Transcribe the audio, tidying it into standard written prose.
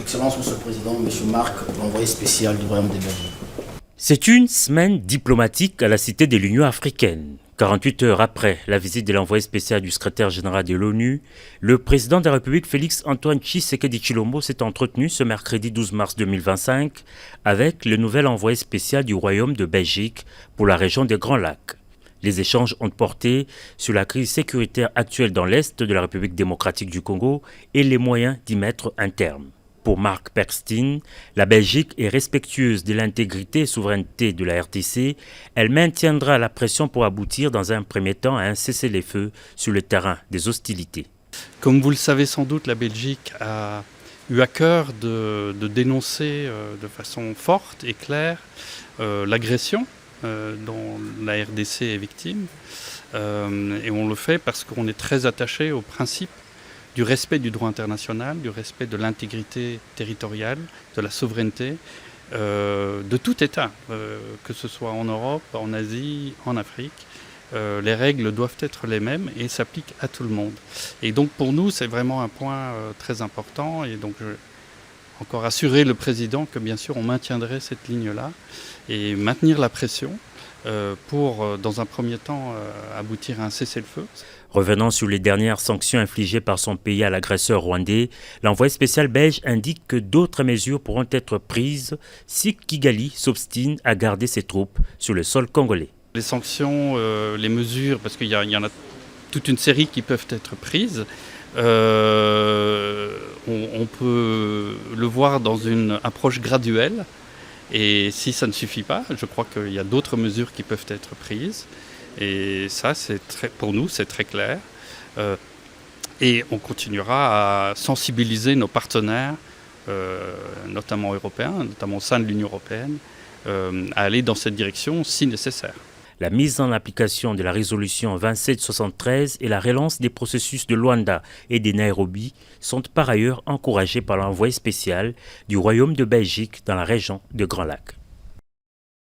Excellence, Monsieur le Président, Monsieur Marc, l'envoyé spécial du Royaume de Belgique. C'est une semaine diplomatique à la Cité de l'Union africaine. 48 heures après la visite de l'envoyé spécial du secrétaire général de l'ONU, le président de la République Félix-Antoine Tshisekedi Tshilombo s'est entretenu ce mercredi 12 mars 2025 avec le nouvel envoyé spécial du Royaume de Belgique pour la région des Grands Lacs. Les échanges ont porté sur la crise sécuritaire actuelle dans l'Est de la République démocratique du Congo et les moyens d'y mettre un terme. Pour Marc Perkstein, la Belgique est respectueuse de l'intégrité et souveraineté de la RDC. Elle maintiendra la pression pour aboutir dans un premier temps à un cessez-le-feu sur le terrain des hostilités. Comme vous le savez sans doute, la Belgique a eu à cœur de dénoncer de façon forte et claire l'agression dont la RDC est victime. Et on le fait parce qu'on est très attaché au principe du respect du droit international, du respect de l'intégrité territoriale, de la souveraineté, de tout État, que ce soit en Europe, en Asie, en Afrique. Les règles doivent être les mêmes et s'appliquent à tout le monde. Et donc pour nous, c'est vraiment un point très important. Et donc je vais encore assurer le président que bien sûr on maintiendrait cette ligne-là et maintenir la pression pour, dans un premier temps, aboutir à un cessez-le-feu. Revenant sur les dernières sanctions infligées par son pays à l'agresseur rwandais, l'envoyé spécial belge indique que d'autres mesures pourront être prises si Kigali s'obstine à garder ses troupes sur le sol congolais. Les sanctions, les mesures, parce qu'il y en a toute une série qui peuvent être prises, on peut le voir dans une approche graduelle. Et si ça ne suffit pas, je crois qu'il y a d'autres mesures qui peuvent être prises. Et ça, pour nous, c'est très clair. Et on continuera à sensibiliser nos partenaires, notamment européens, notamment au sein de l'Union européenne, à aller dans cette direction si nécessaire. La mise en application de la résolution 2773 et la relance des processus de Luanda et de Nairobi sont par ailleurs encouragées par l'envoyé spécial du Royaume de Belgique dans la région de Grands Lacs.